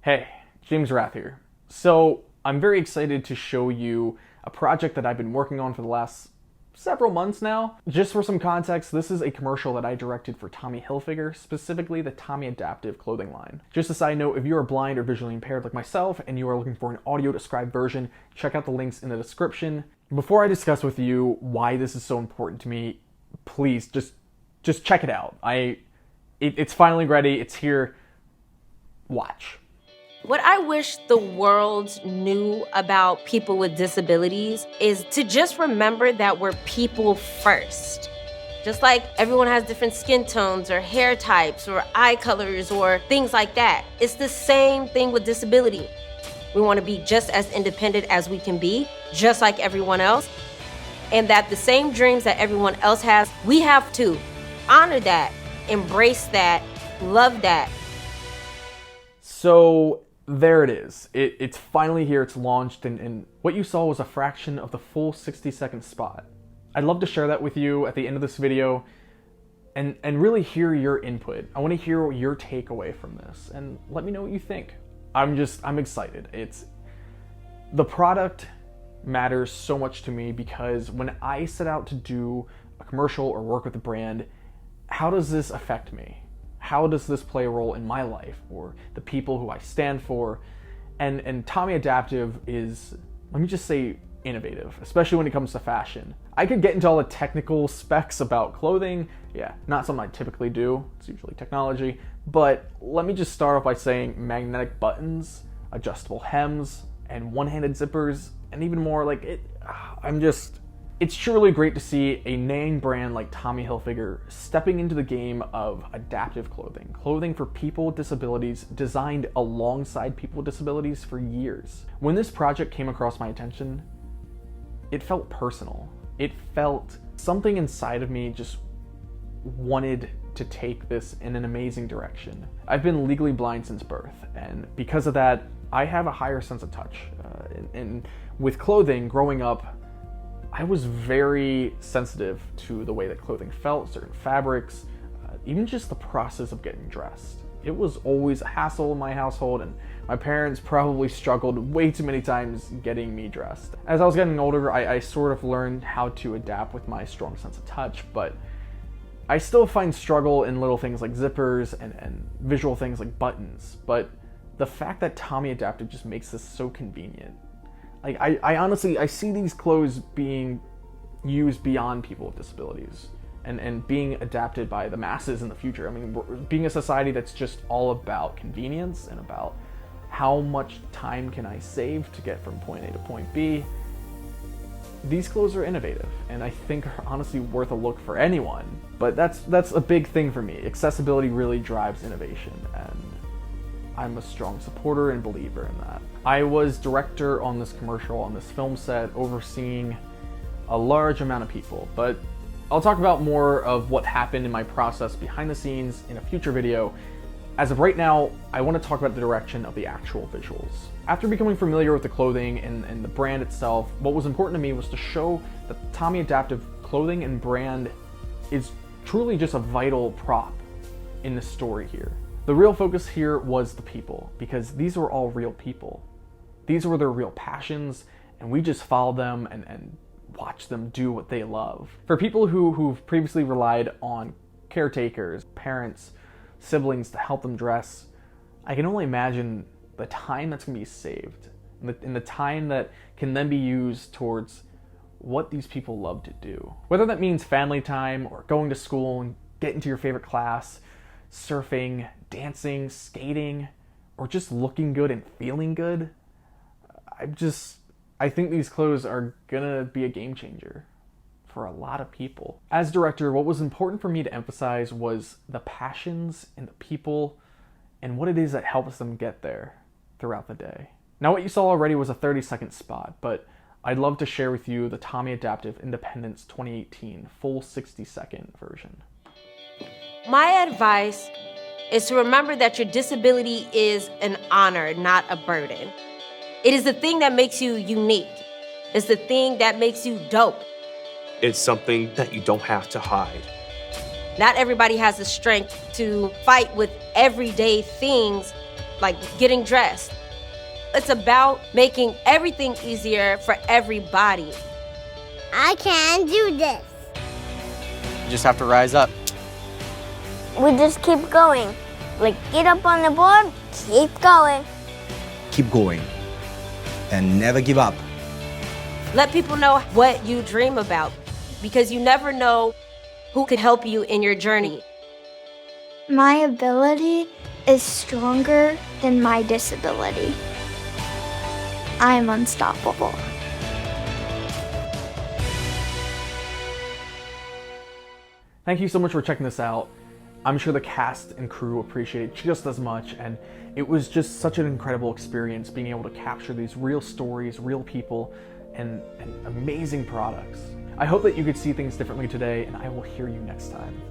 Hey, James Rath here. So I'm very excited to show you a project that I've been working on for the last several months now. Just for some context, this is a commercial that I directed for Tommy Hilfiger, specifically the Tommy Adaptive clothing line. Just a side note, if you are blind or visually impaired like myself and you are looking for an audio described version, check out the links in the description. Before I discuss with you why this is so important to me, please just check it out. It's finally ready, it's here. Watch. What I wish the world knew about people with disabilities is to just remember that we're people first. Just like everyone has different skin tones or hair types or eye colors or things like that. It's the same thing with disability. We want to be just as independent as we can be, just like everyone else. And that the same dreams that everyone else has, we have too. Honor that, embrace that, love that. So there it is. It's finally here, it's launched, and what you saw was a fraction of the full 60-second spot. I'd love to share that with you at the end of this video and really hear your input. I want to hear your takeaway from this and let me know what you think. I'm excited. The product matters so much to me because when I set out to do a commercial or work with a brand, how does this affect me? How does this play a role in my life or the people who I stand for? And Tommy Adaptive is, let me just say, innovative, especially when it comes to fashion. I could get into all the technical specs about clothing. Yeah, not something I typically do. It's usually technology. But let me just start off by saying magnetic buttons, adjustable hems, and one-handed zippers, and even more like it. It's truly great to see a name brand like Tommy Hilfiger stepping into the game of adaptive clothing. Clothing for people with disabilities, designed alongside people with disabilities for years. When this project came across my attention, it felt personal. It felt something inside of me just wanted to take this in an amazing direction. I've been legally blind since birth, and because of that, I have a higher sense of touch. And with clothing, growing up, I was very sensitive to the way that clothing felt, certain fabrics, even just the process of getting dressed. It was always a hassle in my household, and my parents probably struggled way too many times getting me dressed. As I was getting older, I sort of learned how to adapt with my strong sense of touch, but I still find struggle in little things like zippers and visual things like buttons. But the fact that Tommy Adaptive just makes this so convenient. Like, I honestly, I see these clothes being used beyond people with disabilities and being adapted by the masses in the future. I mean, being a society that's just all about convenience and about how much time can I save to get from point A to point B, these clothes are innovative and I think are honestly worth a look for anyone. But that's a big thing for me. Accessibility really drives innovation, and I'm a strong supporter and believer in that. I was director on this commercial, on this film set, overseeing a large amount of people, but I'll talk about more of what happened in my process behind the scenes in a future video. As of right now, I want to talk about the direction of the actual visuals. After becoming familiar with the clothing and the brand itself, what was important to me was to show that Tommy Adaptive clothing and brand is truly just a vital prop in the story here. The real focus here was the people, because these were all real people. These were their real passions, and we just followed them and watched them do what they love. For people who've previously relied on caretakers, parents, siblings to help them dress, I can only imagine the time that's going to be saved, and the time that can then be used towards what these people love to do. Whether that means family time, or going to school and getting to your favorite class, surfing, dancing, skating, or just looking good and feeling good. I think these clothes are gonna be a game changer for a lot of people. As director, what was important for me to emphasize was the passions and the people and what it is that helps them get there throughout the day. Now, what you saw already was a 30-second spot, but I'd love to share with you the Tommy Adaptive Independence 2018 full 60-second version. My advice is to remember that your disability is an honor, not a burden. It is the thing that makes you unique. It's the thing that makes you dope. It's something that you don't have to hide. Not everybody has the strength to fight with everyday things like getting dressed. It's about making everything easier for everybody. I can do this. You just have to rise up. We just keep going. Like, get up on the board, keep going. Keep going and never give up. Let people know what you dream about, because you never know who could help you in your journey. My ability is stronger than my disability. I'm unstoppable. Thank you so much for checking this out. I'm sure the cast and crew appreciate it just as much, and it was just such an incredible experience being able to capture these real stories, real people, and amazing products. I hope that you could see things differently today, and I will hear you next time.